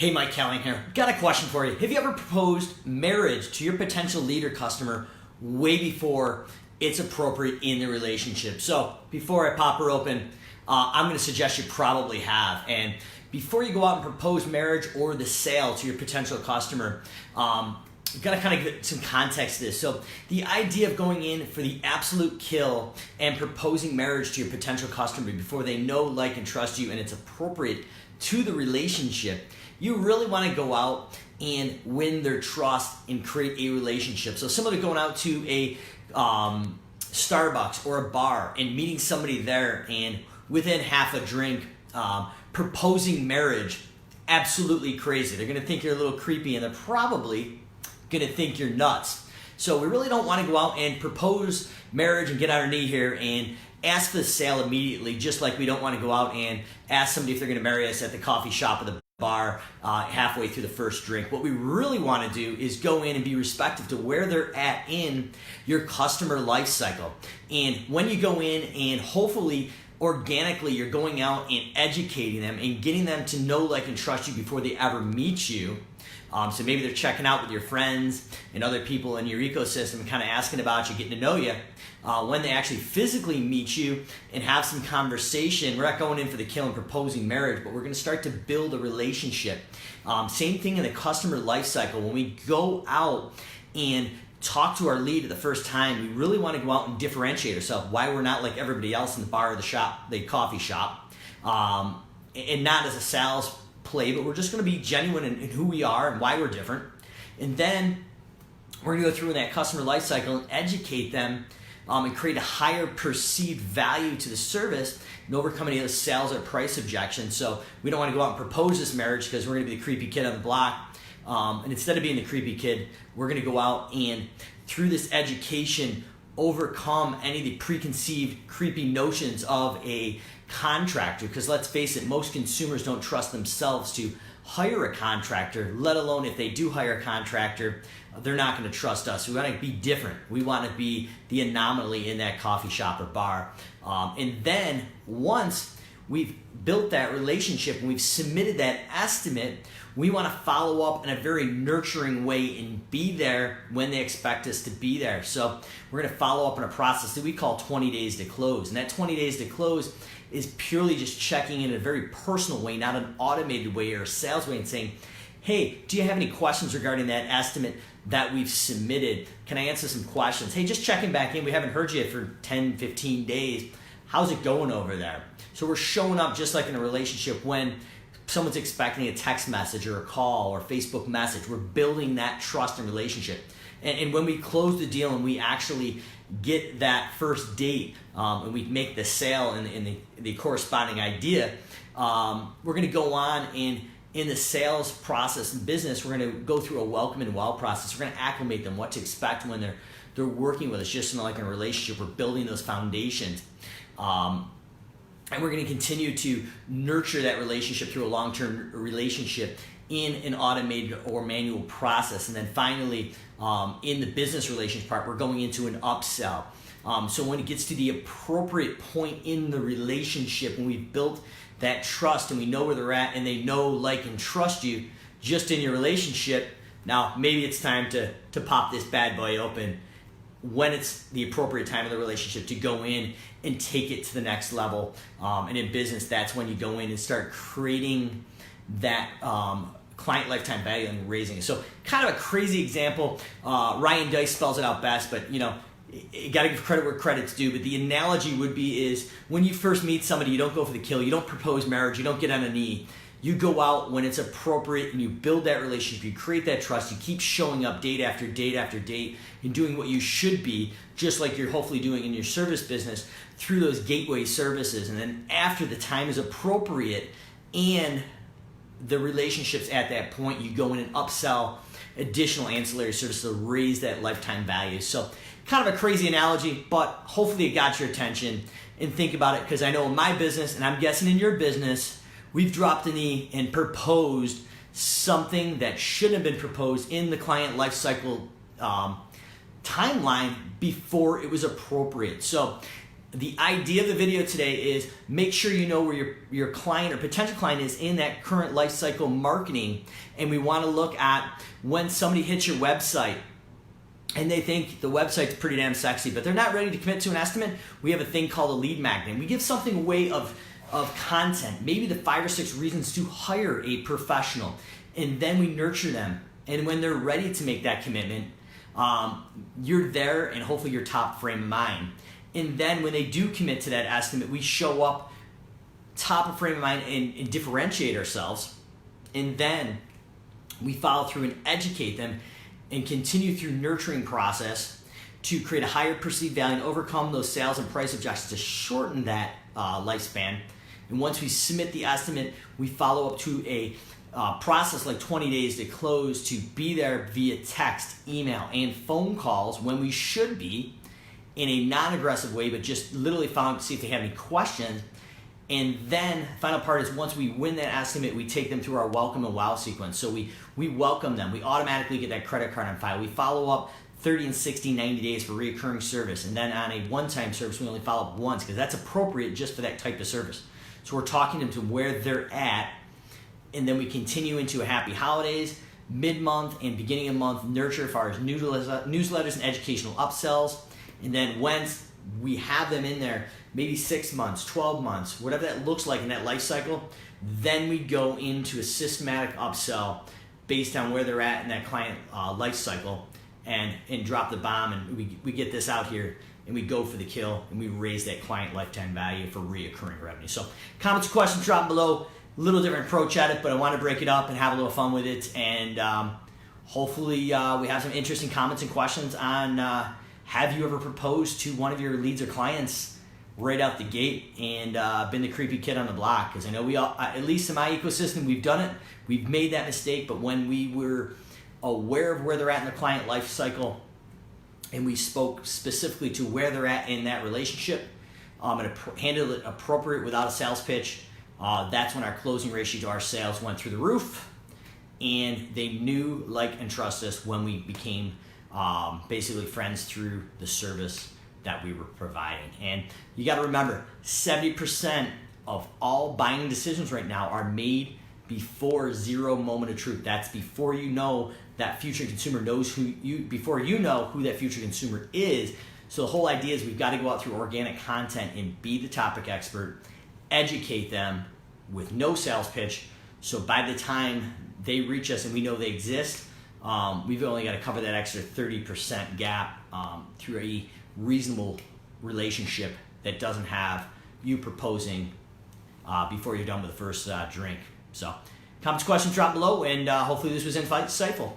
Hey, Mike Kelling here. Got a question for you. Have you ever proposed marriage to your potential lead or customer way before it's appropriate in the relationship? So before I pop her open, I'm going to suggest you probably have. And before you go out and propose marriage or the sale to your potential customer, you've got to kind of get some context to this. So the idea of going in for the absolute kill and proposing marriage to your potential customer before they know, like, and trust you and it's appropriate to the relationship, you really want to go out and win their trust and create a relationship. So similar to going out to a Starbucks or a bar and meeting somebody there and within half a drink proposing marriage, absolutely crazy. They're going to think you're a little creepy and they're probably going to think you're nuts. So we really don't want to go out and propose marriage and get on our knee here and ask for the sale immediately, just like we don't want to go out and ask somebody if they're going to marry us at the coffee shop or the bar halfway through the first drink. What we really want to do is go in and be respectful to where they're at in your customer life cycle. And when you go in and hopefully organically you're going out and educating them and getting them to know, like, and trust you before they ever meet you. So maybe they're checking out with your friends and other people in your ecosystem and kind of asking about you, getting to know you. When they actually physically meet you and have some conversation, we're not going in for the kill and proposing marriage, but we're going to start to build a relationship. Same thing in the customer life cycle. When we go out and talk to our lead the first time, we really want to go out and differentiate ourselves, why we're not like everybody else in the bar or the shop, the coffee shop, and not as a sales play, but we're just going to be genuine in who we are and why we're different. And then we're going to go through in that customer life cycle and educate them and create a higher perceived value to the service and overcome any of those sales or price objections. So we don't want to go out and propose this marriage because we're going to be the creepy kid on the block. And instead of being the creepy kid, we're going to go out and through this education overcome any of the preconceived creepy notions of a contractor, because let's face it, most consumers don't trust themselves to hire a contractor, let alone if they do hire a contractor, they're not going to trust us. We want to be different. We want to be the anomaly in that coffee shop or bar. And then once we've built that relationship and we've submitted that estimate, we want to follow up in a very nurturing way and be there when they expect us to be there. So we're going to follow up in a process that we call 20 days to close. And that 20 days to close is purely just checking in a very personal way, not an automated way or a sales way, and saying, hey, do you have any questions regarding that estimate that we've submitted? Can I answer some questions? Hey, just checking back in. We haven't heard you for 10, 15 days. How's it going over there? So we're showing up just like in a relationship when someone's expecting a text message or a call or Facebook message. We're building that trust and relationship. And when we close the deal and we actually get that first date and we make the sale and the corresponding idea, we're going to go on and in the sales process and business, we're going to go through a welcome and wow process. We're going to acclimate them what to expect when they're working with us, just like in a relationship. We're building those foundations. And we're going to continue to nurture that relationship through a long-term relationship in an automated or manual process. And then finally, in the business relations part, we're going into an upsell. So when it gets to the appropriate point in the relationship, when we've built that trust and we know where they're at and they know, like, and trust you just in your relationship, now maybe it's time to pop this bad boy open when it's the appropriate time of the relationship to go in and take it to the next level. And in business, that's when you go in and start creating that client lifetime value and raising it. So kind of a crazy example. Ryan Dice spells it out best, but you got to give credit where credit's due. But the analogy would be is when you first meet somebody, you don't go for the kill, you don't propose marriage, you don't get on a knee. You go out when it's appropriate and you build that relationship, you create that trust, you keep showing up date after date after date and doing what you should be, just like you're hopefully doing in your service business through those gateway services. And then after the time is appropriate and the relationship's at that point, you go in and upsell additional ancillary services to raise that lifetime value. So kind of a crazy analogy, but hopefully it got your attention. And think about it, because I know in my business, and I'm guessing in your business, we've dropped a knee and proposed something that shouldn't have been proposed in the client lifecycle timeline before it was appropriate. So the idea of the video today is make sure you know where your client or potential client is in that current life cycle marketing. And we want to look at when somebody hits your website and they think the website's pretty damn sexy, but they're not ready to commit to an estimate. We have a thing called a lead magnet. We give something away of content, maybe the 5 or 6 reasons to hire a professional. And then we nurture them. And when they're ready to make that commitment, you're there and hopefully your top frame of mind. And then when they do commit to that estimate, we show up top of frame of mind and differentiate ourselves. And then we follow through and educate them and continue through nurturing process to create a higher perceived value and overcome those sales and price objections to shorten that lifespan. And once we submit the estimate, we follow up to a process like 20 days to close, to be there via text, email, and phone calls when we should be, in a non-aggressive way, but just literally following to see if they have any questions. And then final part is once we win that estimate, we take them through our welcome and wow sequence. So we welcome them. We automatically get that credit card on file. We follow up 30 and 60, 90 days for reoccurring service. And then on a one-time service, we only follow up once because that's appropriate just for that type of service. So we're talking to them to where they're at. And then we continue into a happy holidays, mid-month and beginning of month nurture as far as newsletters and educational upsells. And then once we have them in there, maybe 6 months, 12 months, whatever that looks like in that life cycle, then we go into a systematic upsell based on where they're at in that client life cycle and drop the bomb. And we get this out here and we go for the kill and we raise that client lifetime value for reoccurring revenue. So comments, questions, drop below. A little different approach at it, but I want to break it up and have a little fun with it. And hopefully we have some interesting comments and questions on have you ever proposed to one of your leads or clients right out the gate and been the creepy kid on the block? Because I know we all, at least in my ecosystem, we've done it. We've made that mistake, but when we were aware of where they're at in the client life cycle and we spoke specifically to where they're at in that relationship and handled it appropriate without a sales pitch, that's when our closing ratio to our sales went through the roof, and they knew, like, and trust us when we became basically friends through the service that we were providing. And you got to remember, 70% of all buying decisions right now are made before zero moment of truth. That's before you know that future consumer knows before you know who that future consumer is. So the whole idea is we've got to go out through organic content and be the topic expert, educate them with no sales pitch. So by the time they reach us and we know they exist, we've only got to cover that extra 30% gap through a reasonable relationship that doesn't have you proposing before you're done with the first drink. So comments, questions, drop below, and hopefully this was insightful.